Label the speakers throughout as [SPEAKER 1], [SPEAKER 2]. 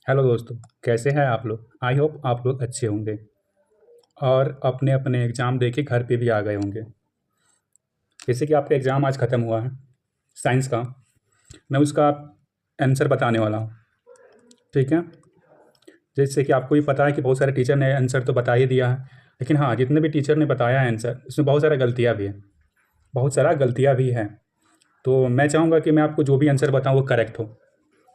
[SPEAKER 1] Hello दोस्तों, कैसे हैं आप लोग। आई होप आप लोग अच्छे होंगे और अपने अपने एग्ज़ाम दे के घर पे भी आ गए होंगे। जैसे कि आपका एग्ज़ाम आज ख़त्म हुआ है साइंस का, मैं उसका आंसर बताने वाला हूँ। ठीक है। जैसे कि आपको भी पता है कि बहुत सारे टीचर ने आंसर तो बता ही दिया है, लेकिन हाँ, जितने भी टीचर ने बताया है आंसर, उसमें बहुत सारा गलतियाँ भी हैं, बहुत सारा गलतियाँ भी हैं। तो मैं चाहूँगा कि मैं आपको जो भी आंसर बताऊँ वो करेक्ट हो।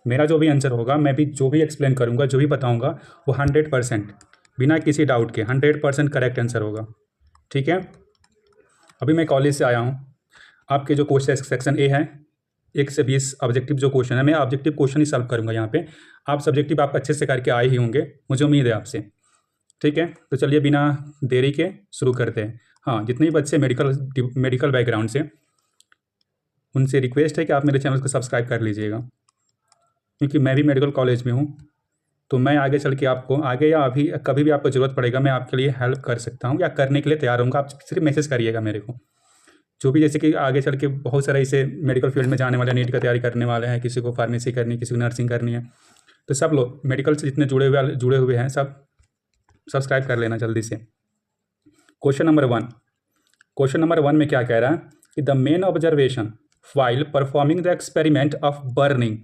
[SPEAKER 1] मेरा जो भी आंसर होगा, मैं भी जो भी एक्सप्लेन करूँगा, जो भी बताऊँगा, वो 100% बिना किसी डाउट के 100% करेक्ट आंसर होगा। ठीक है। अभी मैं कॉलेज से आया हूँ। आपके जो क्वेश्चन सेक्शन ए है, 1 से 20 ऑब्जेक्टिव जो क्वेश्चन है, मैं ऑब्जेक्टिव क्वेश्चन ही सॉल्व करूँगा यहाँ पे। आप सब्जेक्टिव आप अच्छे से करके आए ही होंगे, मुझे उम्मीद है आपसे। ठीक है, तो चलिए बिना देरी के शुरू करते हैं। हाँ, जितने भी बच्चे मेडिकल बैकग्राउंड से, उनसे रिक्वेस्ट है कि आप मेरे चैनल को सब्सक्राइब कर लीजिएगा, क्योंकि मैं भी मेडिकल कॉलेज में हूँ। तो मैं आगे चल के आपको, आगे या अभी कभी भी आपको ज़रूरत पड़ेगा, मैं आपके लिए हेल्प कर सकता हूँ या करने के लिए तैयार रहूँगा। आप सिर्फ मैसेज करिएगा मेरे को। जो भी, जैसे कि आगे चल के बहुत सारे ऐसे मेडिकल फील्ड में जाने वाले, नीट का तैयारी करने वाले हैं, किसी को फार्मेसी करनी है, किसी को नर्सिंग करनी है, तो सब लोग मेडिकल से जितने जुड़े हुए हैं, सब सब्सक्राइब कर लेना जल्दी से। क्वेश्चन नंबर 1 में क्या कह रहा है कि the main observation while performing the experiment of burning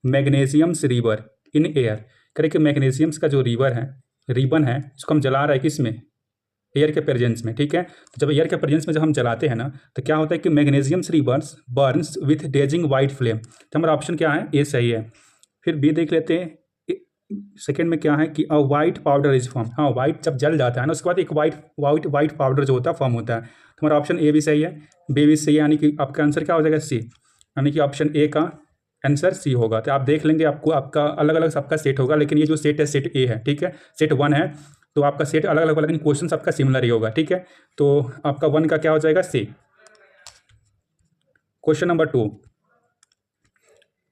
[SPEAKER 1] magnesiums रिवर इन एयर। करें कि मैग्नीशियम्स का जो रिबन है, उसको हम जला रहे हैं किस में, एयर के प्रेजेंस में। ठीक है, तो जब एयर के प्रेजेंस में जब हम जलाते हैं ना, तो क्या होता है कि मैग्नीशियम्स रिबर्स बर्न्स विथ डेजिंग वाइट फ्लेम। तो हमारा ऑप्शन क्या है, ए सही है। फिर बी देख लेते हैं। सेकेंड में क्या है कि अ वाइट पाउडर इज फॉर्म। हाँ, वाइट जब जल जाता है ना, उसके बाद एक वाइट पाउडर जो होता है फॉर्म होता है। तो हमारा ऑप्शन ए भी सही है, बी भी सही है, यानी कि आपका आंसर क्या हो जाएगा, सी। यानी कि ऑप्शन ए का आंसर सी होगा। तो आप देख लेंगे, आपको आपका अलग अलग सबका सेट होगा, लेकिन ये जो सेट है, सेट ए है। ठीक है, सेट 1 है, तो आपका सेट अलग अलग होगा, लेकिन क्वेश्चन सबका सिमिलर ही होगा। ठीक है, तो आपका 1 का क्या हो जाएगा, C. Question number two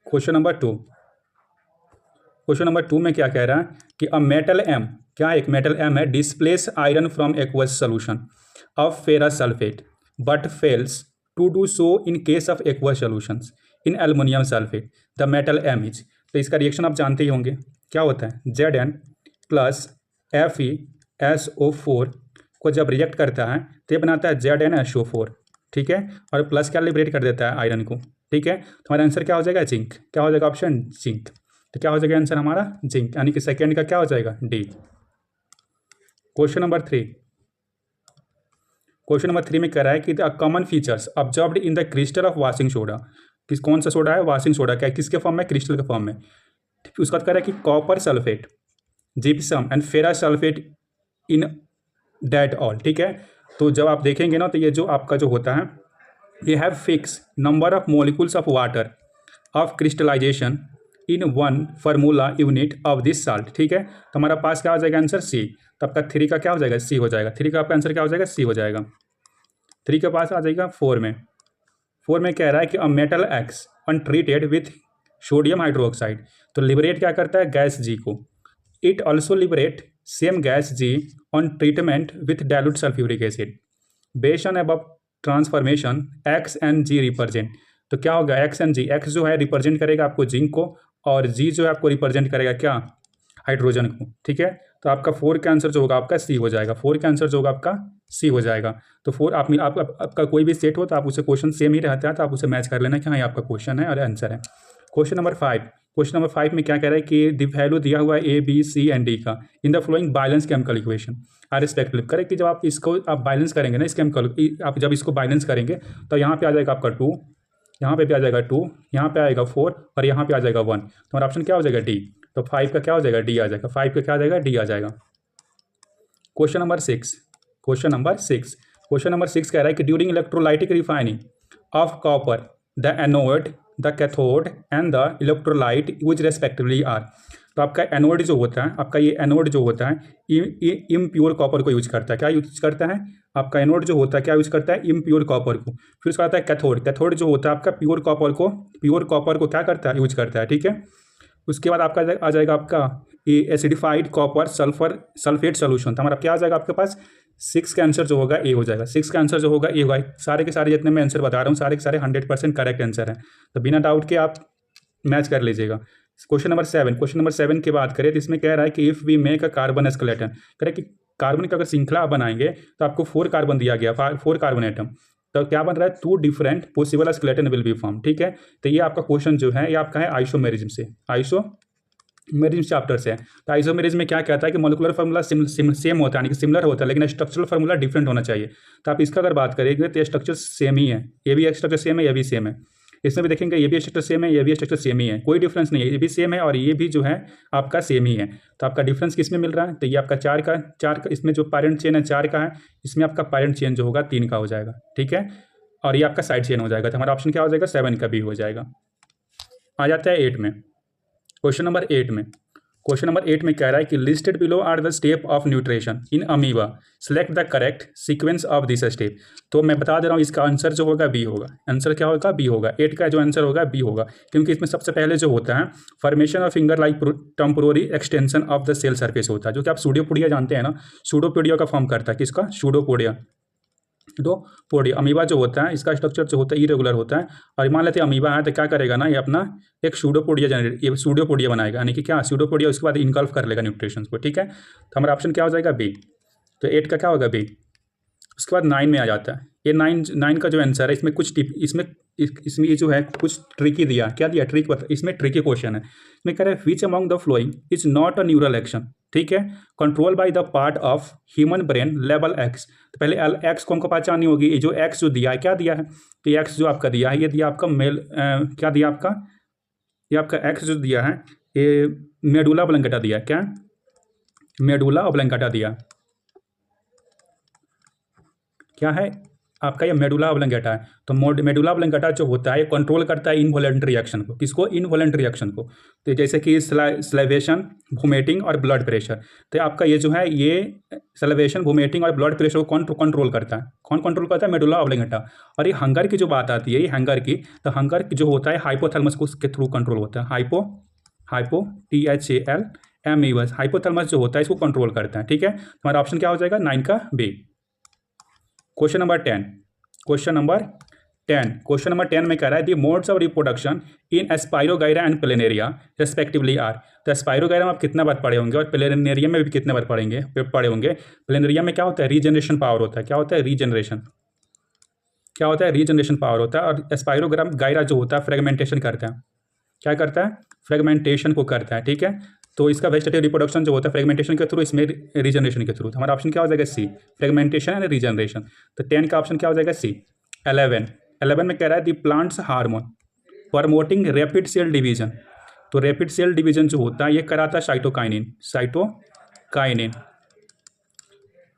[SPEAKER 1] question number 2 में क्या कह रहा है कि अ मेटल एम, क्या एक मेटल एम है, displace iron from aqueous solution of ferrous sulphate but fails to do so in case of aqueous solutions in aluminium sulphate. The metal M is. तो इसका रिएक्शन आप जानते ही होंगे, क्या होता है, Zn प्लस FeSO4 को जब रिएक्ट करता है तो ये बनाता है ZnSO4। ठीक है, और प्लस क्या लिबरेट कर देता है, आयरन को। ठीक है, तो हमारा आंसर क्या हो जाएगा, जिंक। क्या हो जाएगा, ऑप्शन जिंक। तो क्या हो जाएगा आंसर हमारा, जिंक, यानी कि सेकेंड का क्या हो जाएगा, डी। क्वेश्चन नंबर 3 में कह रहा है कि the common features observed in the crystal of washing soda. कौन सा सोडा है, वाशिंग सोडा। क्या किसके फॉर्म में, क्रिस्टल के फॉर्म में। उसका कह रहा है कि copper sulphate, gypsum and ferrous sulphate in that all. ठीक है, तो जब आप देखेंगे ना, तो ये जो आपका जो होता है, ये have fix number of molecules of water of crystallisation in 1 formula unit of this salt. ठीक है, तो हमारा पास क्या हो जाएगा आंसर, सी। तो आपका 3 का क्या हो जाएगा, सी हो जाएगा। 3 का आपका आंसर क्या हो जाएगा, सी हो जाएगा। 3 के पास आ जाएगा 4 में कह रहा है कि a metal X untreated with sodium hydroxide. तो लिबरेट क्या करता है, गैस जी को। It also liberate same gas G on treatment with dilute sulphuric acid. Based on above transformation X and G represent. तो क्या होगा, एक्स एंड जी, एक्स जो है रिप्रेजेंट करेगा आपको जिंक को, और जी जो है आपको रिप्रेजेंट करेगा क्या, हाइड्रोजन को। ठीक है, तो आपका 4 का आंसर जो होगा आपका सी हो जाएगा। 4 का आंसर जो होगा आपका सी हो जाएगा। तो 4 आपका कोई भी सेट हो, तो आप उसे क्वेश्चन सेम ही रहता है, तो आप उसे मैच कर लेना कि हाँ ये आपका क्वेश्चन है और आंसर है। क्वेश्चन नंबर 5 में क्या कह रहा है कि द वैल्यू दिया हुआ है A B C and D का in the following balance chemical equation are respective. करें कि जब आप इसको आप बैलेंस करेंगे ना, इस केमिकल, आप जब इसको बैलेंस करेंगे, तो यहाँ पे आ जाएगा आपका 2, यहाँ पे भी आ जाएगा 2, यहाँ पे आएगा 4 और यहाँ पे आ जाएगा 1। तो हमारा ऑप्शन क्या हो जाएगा, डी। तो 5 का क्या हो जाएगा, डी आ जाएगा। 5 का क्या आ जाएगा, डी आ जाएगा। क्वेश्चन नंबर 6 कह रहा है कि during electrolytic refining of copper the anode, the cathode and the electrolyte use respectively are. तो आपका एनोड जो होता है, आपका ये एनोड जो होता है इम्प्योर कॉपर को यूज करता है। क्या यूज करता है आपका एनोड जो होता है, क्या यूज करता है, इम्प्योर कॉपर को। फिर उसका आता है कैथोड। कैथोड जो होता है आपका प्योर कॉपर को क्या करता है, यूज करता है। ठीक है, उसके बाद आपका आ जाएगा आपका एसिडिफाइड कॉपर सल्फेट सोल्यूशन। तो हमारा क्या आ जाएगा आपके पास, 6 का आंसर जो होगा ए हो जाएगा। 6 का आंसर जो होगा ए होगा। सारे के सारे जितने मैं आंसर बता रहा हूँ, सारे के सारे 100% करेक्ट आंसर हैं। तो बिना डाउट के आप मैच कर लीजिएगा। क्वेश्चन नंबर 7 की बात करें तो इसमें कह रहा है कि if we make a carbon skeleton, कह रहा है कि कार्बन का अगर श्रृंखला आप बनाएंगे तो आपको 4 कार्बन दिया गया, 4 कार्बन एटम, तो क्या बन रहा है, 2 different possible skeleton will be form. ठीक है, तो ये आपका क्वेश्चन जो है ये आपका है आइसोमेरिज्म से, आइसोमेरिज्म चैप्टर से। तो आइसोमेरिज्म में क्या कहता है कि मोलिकुलर फार्मूला सेम होता है, यानी कि सिमिलर होता है, लेकिन स्ट्रक्चरल फार्मूला डिफरेंट होना चाहिए। तो आप इसका अगर बात करेंगे तो स्ट्रक्चर सेम ही है, ये भी स्ट्रक्चर सेम है, ये भी सेम है। इसमें भी देखेंगे ये भी स्ट्रक्चर सेम है, ये भी स्ट्रक्चर सेम ही है, कोई डिफरेंस नहीं है, ये भी सेम है और ये भी जो है आपका सेम ही है। तो आपका डिफरेंस किस में मिल रहा है, तो ये आपका 4 का इसमें जो पैरेंट चेन है 4 का है, इसमें आपका पैरेंट चेन जो होगा 3 का हो जाएगा। ठीक है, और ये आपका साइड चेन हो जाएगा। तो हमारा ऑप्शन क्या हो जाएगा, 7 का भी हो जाएगा। आ जाता है 8 में, क्वेश्चन नंबर 8 में। क्वेश्चन नंबर 8 में कह रहा है कि listed below are the step of nutrition in amoeba, select the correct sequence of this step. तो मैं बता दे रहा हूँ इसका आंसर जो होगा बी होगा। आंसर क्या होगा, बी होगा। 8 का जो आंसर होगा बी होगा, क्योंकि इसमें सबसे पहले जो होता है formation of finger like temporary extension of the cell surface होता है, जो कि आप सूडोपोडिया जानते हैं ना, सूडोपोडिया का फॉर्म करता है, किसका, सूडोपोडिया। तो पोडिया अमीबा जो होता है इसका स्ट्रक्चर जो होता है इरेगुलर होता है, और मान लेते हैं अमीबा है तो क्या करेगा ना, ये अपना एक सूडोपोडिया जनरेट, ये सूडोपोडिया बनाएगा, यानी कि क्या, सूडोपोडिया, उसके बाद इनकल्फ कर लेगा न्यूट्रिशन को। ठीक है, तो हमारा ऑप्शन क्या हो जाएगा, बी। तो 8 का क्या होगा, बी। उसके बाद 9 में आ जाता है, ये 9 का जो आंसर है इसमें कुछ टिप, इसमें ये जो है कुछ ट्रिकी दिया, क्या दिया, ट्रिक बता, इसमें ट्रिकी क्वेश्चन है। इसमें कह रहा है which among the following is not a neural action. ठीक है, control by the part of human brain level x. तो पहले एक्स को हमको पहचानी होगी, ये जो एक्स जो दिया है, क्या दिया है, तो एक्स जो आपका दिया है, ये दिया आपका क्या दिया आपका, ये आपका एक्स जो दिया है ये मेडुला ऑब्लंगेटा दिया, क्या, मेडुला ऑब्लंगेटा दिया, क्या है आपका, ये मेडुला ऑब्लंगेटा है। तो मेडुला ऑब्लंगेटा जो होता है ये कंट्रोल करता है इनवॉलेंट्री एक्शन को, किसको, इनवॉलेंट्री एक्शन को। तो जैसे कि स्लाइवेशन, वोमिटिंग और ब्लड प्रेशर। तो आपका ये जो है ये स्लाइवेशन, वोमिटिंग और ब्लड प्रेशर को कौन कंट्रोल करता है, कौन कंट्रोल करता है, मेडुला ऑब्लंगेटा। और ये हंगर की जो बात आती है, ये हंगर की, तो हंगर जो होता है हाइपोथैलेमस को के थ्रू कंट्रोल होता है, हाइपो THALMUS, हाइपोथैलेमस जो होता है इसको कंट्रोल करता है। ठीक है, हमारा ऑप्शन क्या हो जाएगा, 9 का B. Question number 10, question number 10 में कह रहा है the modes of reproduction in spirogyra and planaria respectively are. तो स्पाइरोगाइरा में आप कितना बार पढ़े होंगे और प्लेनेरिया में भी कितने बार पढ़े होंगे। प्लेनेरिया में क्या होता है, रीजनरेशन पावर होता है, क्या होता है, रीजनरेशन, क्या होता है, रीजनरेशन पावर होता है। और स्पाइरोगाइरा जो होता है फ्रेगमेंटेशन करता है, क्या करता है, फ्रेगमेंटेशन को करता है। ठीक है, तो इसका वेजिटेटिव रिप्रोडक्शन जो होता है फ्रेगमेंटेशन के थ्रू, इसमें रीजनरेशन के थ्रू। हमारा ऑप्शन क्या हो जाएगा, सी, फ्रेगमेंटेशन एंड रीजनरेशन। तो 10 का ऑप्शन क्या हो जाएगा, सी। 11 में कह रहा है the plants hormone promoting rapid cell division. तो रैपिड सेल डिवीजन जो होता है ये कराता है cytokinin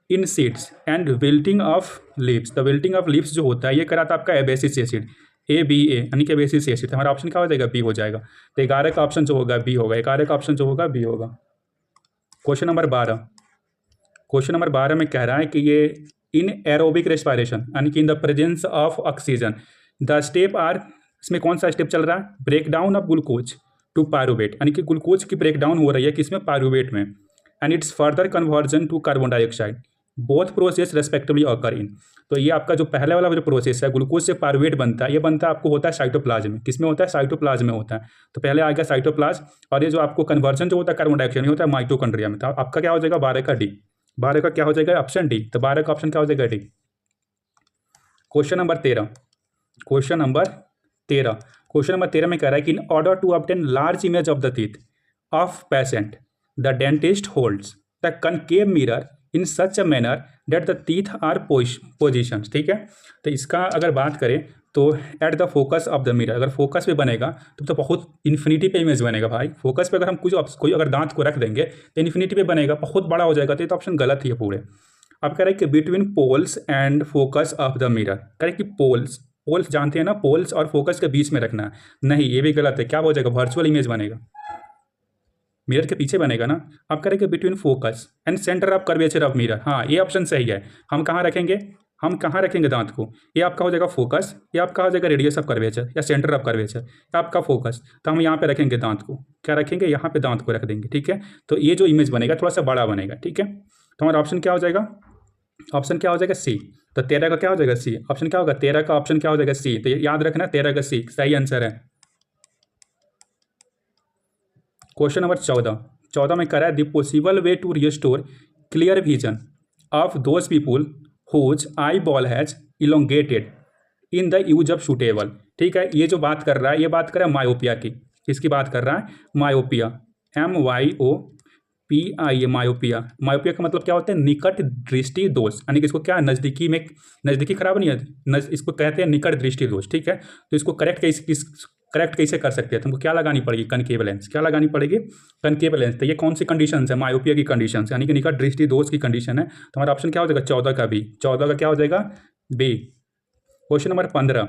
[SPEAKER 1] in seeds and wilting of leaves. तो विल्टिंग ऑफ लीव्स जो होता है ये कराता है आपका एबेसिस एसिड, ABA यानी कि बेसिस एसिड। हमारा ऑप्शन क्या हो जाएगा, बी हो जाएगा। तो 11 का ऑप्शन जो होगा बी होगा, 11 का ऑप्शन जो होगा बी होगा। क्वेश्चन नंबर 12 में कह रहा है कि ये इन एरोबिक रेस्पिरेशन यानी कि in the presence of oxygen the step are, इसमें कौन सा स्टेप चल रहा है, break down of glucose to pyruvate, यानी कि ग्लूकोज की ब्रेक डाउन हो रही है किसमें, पायरुवेट में, and its further conversion to carbon dioxide, both process respectively occur in. तो ये आपका जो पहले वाला जो प्रोसेस है ग्लूकोज से पायरुवेट बनता है, ये बनता है आपको होता है साइटोप्लाज्म में, किसमें होता है, साइटोप्लाज्म में होता है। तो पहले आ गया साइटोप्लाज्म, और ये जो आपको कन्वर्जन जो होता है कार्बन डाइऑक्साइड में होता है माइटोकॉन्ड्रिया में। तो आपका क्या हो जाएगा, 12 का डी, 12 का क्या हो जाएगा, ऑप्शन डी। तो 12 का ऑप्शन क्या हो जाएगा, डी। क्वेश्चन नंबर 13 में कह रहा है कि in order to obtain large image of the teeth of patient the dentist holds the concave mirror in such a manner that the teeth are position. ठीक है, तो इसका अगर बात करें तो at the focus of the mirror, अगर focus पे बनेगा तो बहुत इन्फिनिटी पे इमेज बनेगा भाई। फोकस पे अगर हम कोई अगर दांत को रख देंगे तो इन्फिनिटी पे बनेगा, बहुत बड़ा हो जाएगा। तो ये तो ऑप्शन गलत ही है पूरे। अब कह रहे हैं कि between poles and focus of the mirror, कह रहे हैं कि पोल्स जानते हैं ना, पोल्स और फोकस के बीच में रखना है, नहीं ये भी गलत है। क्या हो जाएगा, वर्चुअल इमेज बनेगा, मिरर के पीछे बनेगा ना। आप करेंगे between focus and centre of curvature of mirror, हाँ ये ऑप्शन सही है। हम कहाँ रखेंगे दांत को, ये आपका हो जाएगा फोकस, ये आपका हो जाएगा रेडियस ऑफ कर्वेचर या सेंटर ऑफ कर्वेचर, या आपका फोकस। तो हम यहाँ पे रखेंगे दांत को, क्या रखेंगे, यहाँ पे दांत को रख देंगे। ठीक है, तो ये जो इमेज बनेगा थोड़ा सा बड़ा बनेगा। ठीक है, तो हमारा ऑप्शन क्या हो जाएगा, ऑप्शन क्या हो जाएगा, सी। तो 13 का क्या हो जाएगा, सी। ऑप्शन क्या होगा, 13 का ऑप्शन क्या हो जाएगा, सी। तो याद रखना 13 का सी सही आंसर है। क्वेश्चन नंबर 14 में कह रहा है the possible way to restore clear vision of those people whose eyeball has elongated in the use of suitable. ठीक है, ये जो बात कर रहा है ये बात कर रहा है मायोपिया की। किसकी बात कर रहा है? Myopia, MYOPIA, myopia. मायोपिया का मतलब क्या होता है? निकट दृष्टि दोष, यानी कि इसको क्या नज़दीकी में, नज़दीकी खराब नहीं है, इसको कहते हैं निकट दृष्टि दोष। ठीक है, तो इसको करेक्ट कैसे कर सकते हैं? तुमको क्या लगानी पड़ेगी? Concave lens. क्या लगानी पड़ेगी? Concave lens. तो ये कौन सी कंडीशन है? मायोपिया की कंडीशन, यानी कि निकट दृष्टि दोष की कंडीशन है। तो हमारा ऑप्शन क्या हो जाएगा? 14 का बी। 14 का क्या हो जाएगा? B. Question number 15,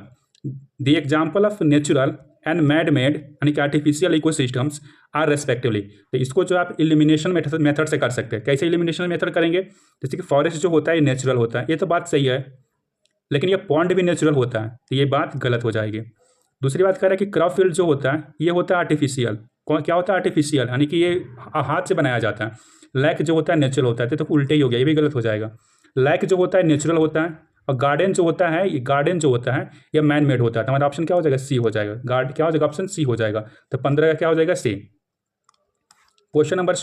[SPEAKER 1] the example of natural and man made यानी कि आर्टिफिशियल इकोसिस्टम्स आर रेस्पेक्टिवली। तो इसको जो आप इलिमिनेशन मेथड से कर सकते हैं। कैसे इलिमिनेशन मेथड करेंगे? जैसे कि फॉरेस्ट जो होता है नेचुरल होता है, ये तो बात सही है, लेकिन ये पॉन्ड भी नेचुरल होता है, तो ये बात गलत हो जाएगी। दूसरी बात कह रहा है कि क्रॉप फील्ड जो होता है ये होता है आर्टिफिशियल। क्या होता है? आर्टिफिशियल, यानी कि ये हाथ से बनाया जाता है। लैक जो होता है नेचुरल होता है, तो उल्टे ही हो गया, ये भी गलत हो जाएगा। लैक जो होता है नेचुरल होता है, और गार्डन जो होता है ये मैन मेड होता है। तो हमारा ऑप्शन क्या हो जाएगा? सी हो जाएगा। क्या हो जाएगा? ऑप्शन सी हो जाएगा। तो 15 का क्या हो जाएगा? सी। क्वेश्चन नंबर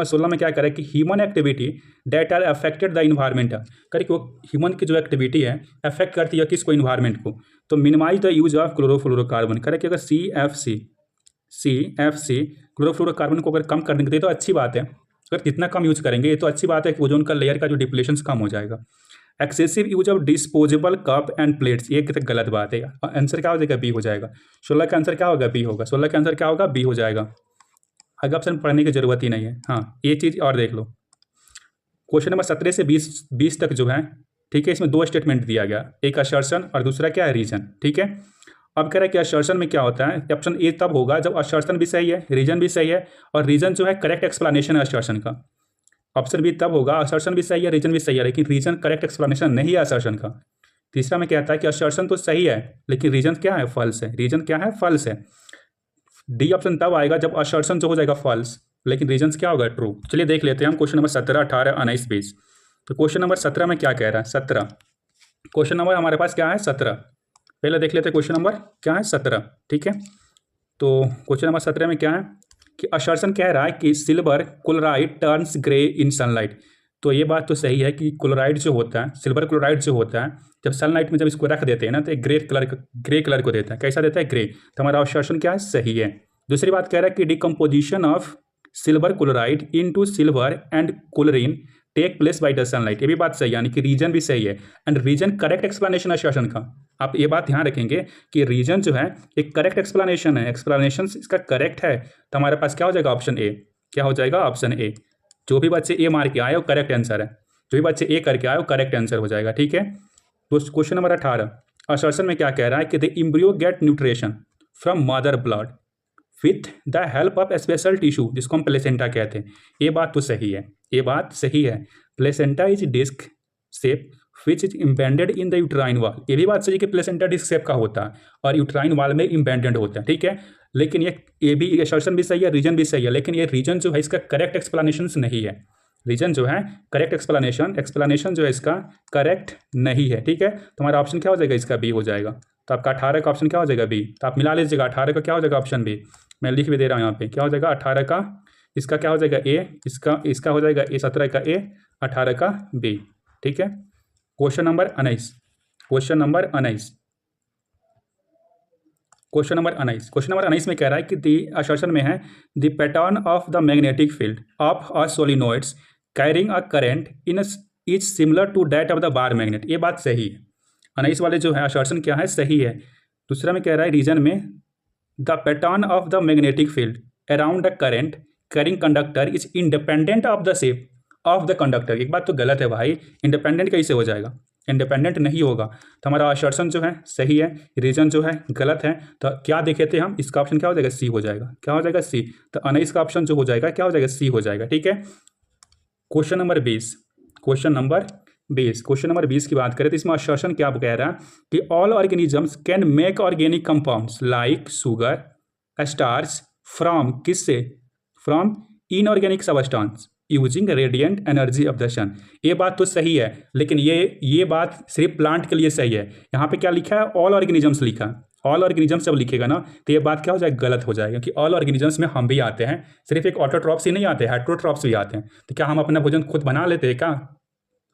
[SPEAKER 1] 16 में क्या करें कि human activity that are affected the environment, करें कि वो ह्यूमन की जो एक्टिविटी है अफेक्ट करती है किसको? इन्वायरमेंट को। तो minimise the use of chlorofluorocarbon, करें कि अगर CFC क्लोरोफ्लोरोकार्बन को अगर कम कर देंगे तो अच्छी बात है। अगर कितना कम यूज करेंगे ये तो अच्छी बात है कि ओजोन का लेयर का जो डिप्लेशन कम हो जाएगा। Excessive use of disposable cup and plates, ये गलत बात है। आंसर क्या हो जाएगा? बी हो जाएगा। 16 का आंसर क्या होगा? बी होगा। 16 का आंसर क्या होगा? बी हो जाएगा। आगे ऑप्शन पढ़ने की जरूरत ही नहीं है। हाँ, ये चीज़ और देख लो। क्वेश्चन नंबर 17 से 20 तक जो है, ठीक है, इसमें 2 स्टेटमेंट दिया गया, एक असर्शन और दूसरा क्या है? रीजन। ठीक है, अब कह रहा है कि असर्शन में क्या होता है? ऑप्शन ए तब होगा जब असर्शन भी सही है, रीजन भी सही है, और रीजन जो है करेक्ट एक्सप्लेनेशन है असर्शन का। ऑप्शन बी तब होगा असर्शन भी सही है, रीजन भी सही है, लेकिन रीजन करेक्ट एक्सप्लेनेशन नहीं है असर्शन का। तीसरा में कहता है कि असर्शन तो सही है लेकिन रीजन क्या है? फॉल्स है। रीजन क्या है? फॉल्स है। डी ऑप्शन तब आएगा जब असर्शन जो हो जाएगा फॉल्स, लेकिन रीजन क्या होगा? ट्रू। चलिए देख लेते हैं हम क्वेश्चन नंबर 17, 18, 19, 20। तो क्वेश्चन नंबर 17 में क्या कह रहा है? 17 क्वेश्चन नंबर हमारे पास क्या है? 17। पहले देख लेते हैं क्वेश्चन नंबर क्या है? 17। ठीक है, तो क्वेश्चन नंबर 17 में क्या है कि असर्शन कह रहा है कि सिल्वर क्लोराइड टर्न्स ग्रे इन सनलाइट। तो ये बात तो सही है कि क्लोराइड जो होता है, सिल्वर क्लोराइड जो होता है, जब सनलाइट में जब इसको रख देते हैं ना तो एक ग्रे कलर को देता है। कैसा देता है? ग्रे। तो हमारा असर्शन क्या है? सही है। दूसरी बात कह रहा है कि decomposition of silver chloride into silver and chlorine take place by the sunlight, ये भी बात सही है, यानी कि रीजन भी सही है। And reason correct explanation assertion का। आप ये बात ध्यान रखेंगे कि रीजन जो है एक करेक्ट एक्सप्लेनेशन है, एक्सप्लेनेशन इसका करेक्ट है। तो हमारे पास क्या हो जाएगा? Option A. क्या हो जाएगा? Option A. जो भी बच्चे ए मार के आए वो करेक्ट आंसर है, जो भी बच्चे ए करके आए वो करेक्ट आंसर हो जाएगा। ठीक है, तो क्वेश्चन नंबर 18 असर्शन में क्या कह रहा है कि the embryo get nutrition from mother blood with the help of special tissue, जिसको हम प्लेसेंटा कहते हैं। ये बात तो सही है, ये बात सही है। Placenta is disc shape which is embedded in the uterine wall, ये भी बात सही है कि प्लेसेंटा डिस्क शेप का होता है और यूट्राइन वाल में इम्बेंडेड होता है। ठीक है, लेकिन ये भी असर्शन भी सही है, रीजन भी सही है, लेकिन ये रीजन जो है इसका करेक्ट एक्सप्लेनेशन नहीं है। रीजन जो है करेक्ट एक्सप्लेनेशन जो है इसका करेक्ट नहीं है। ठीक है, तो हमारा ऑप्शन क्या हो जाएगा? इसका बी हो जाएगा। तो आपका 18 का ऑप्शन क्या हो जाएगा? बी। तो आप मिला लीजिएगा, 18 का क्या हो जाएगा? Option B. मैं लिख भी दे रहा हूँ यहाँ पे, क्या हो जाएगा? 18 का, इसका क्या हो जाएगा? ए, इसका हो जाएगा ए। 17 का ए, 18 का बी। ठीक है, क्वेश्चन नंबर 19 में कह रहा है कि दी असर्शन में है the pattern of the magnetic field of a solenoids carrying a current in is similar to that of the bar magnet, ये बात सही है। 19 वाले जो है असर्शन क्या है? सही है। दूसरा में कह रहा है रीजन में the pattern of the magnetic field around the current carrying conductor is independent of the shape of the conductor, एक बात तो गलत है भाई, इंडिपेंडेंट कैसे हो जाएगा? इंडिपेंडेंट नहीं होगा। तो हमारा असर्शन जो है सही है, रीजन जो है गलत है। तो क्या देखे थे हम? इसका ऑप्शन क्या हो जाएगा? सी हो जाएगा। क्या हो जाएगा? सी। तो 19 का ऑप्शन जो हो जाएगा क्या हो जाएगा? सी हो जाएगा। ठीक है, क्वेश्चन नंबर 20 की बात करें तो इसमें असर्शन क्या कह रहा है कि all organisms can make organic compounds like sugar starch from किससे? From inorganic substance using radiant energy of the sun, ये बात तो सही है, लेकिन ये बात सिर्फ प्लांट के लिए सही है। यहाँ पे क्या लिखा है? ऑल ऑर्गेनिजम्स लिखा है। ऑल ऑर्गेनिजम्स जब लिखेगा ना तो ये बात क्या हो जाएगा, गलत हो जाएगा, क्योंकि ऑल ऑर्गेनिजम्स में हम भी आते हैं, सिर्फ एक ऑटोट्रॉप्स ही नहीं आते, हेटेरोट्रॉप्स भी आते हैं। तो क्या हम अपना भोजन खुद बना लेते हैं क्या?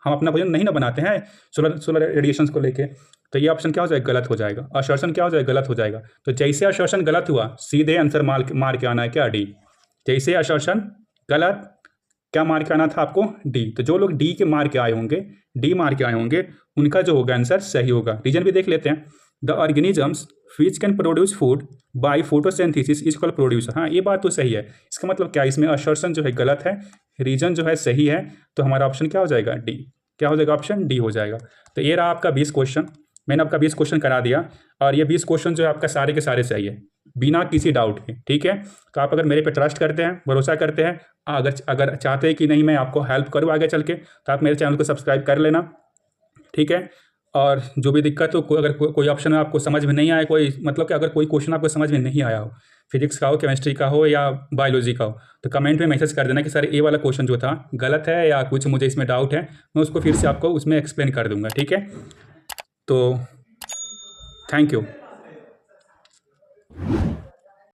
[SPEAKER 1] हम अपना भोजन नहीं ना बनाते हैं सोलर रेडिएशन को लेके। तो ये ऑप्शन क्या हो जाएगा, गलत हो जाएगा। असर्शन क्या हो जाएगा, गलत हो जाएगा। तो जैसे असर्शन गलत हुआ सीधे आंसर मार के आना है क्या, डी। जैसे असर्शन गलत, क्या मार के आना था आपको, डी। तो जो लोग डी के मार के आए होंगे, डी मार के आए होंगे, उनका जो होगा आंसर सही होगा। रीजन भी देख लेते हैं। The organisms which can produce food by photosynthesis is called producer. हाँ, ये बात तो सही है। इसका मतलब क्या, इसमें असर्शन जो है गलत है, रीजन जो है सही है। तो हमारा ऑप्शन क्या हो जाएगा, डी। क्या हो जाएगा, ऑप्शन डी हो जाएगा। तो ये रहा आपका 20 क्वेश्चन। मैंने आपका 20 क्वेश्चन करा दिया, और ये 20 क्वेश्चन जो है आपका सारे के सारे सही है, बिना किसी डाउट के। ठीक है, तो आप अगर मेरे पे ट्रस्ट करते हैं, भरोसा करते हैं, अगर चाहते हैं कि नहीं मैं आपको हेल्प करूँ आगे चल के, तो आप मेरे चैनल को सब्सक्राइब कर लेना। ठीक है, और जो भी दिक्कत हो, अगर कोई ऑप्शन आपको समझ में नहीं आया, कोई मतलब कि अगर कोई क्वेश्चन आपको समझ में नहीं आया हो, फिजिक्स का हो, केमिस्ट्री का हो या बायोलॉजी का हो, तो कमेंट में मैसेज कर देना कि सर ये वाला क्वेश्चन जो था गलत है या कुछ मुझे इसमें डाउट है, मैं उसको फिर से आपको उसमें एक्सप्लेन कर दूंगा। ठीक है, तो थैंक यू।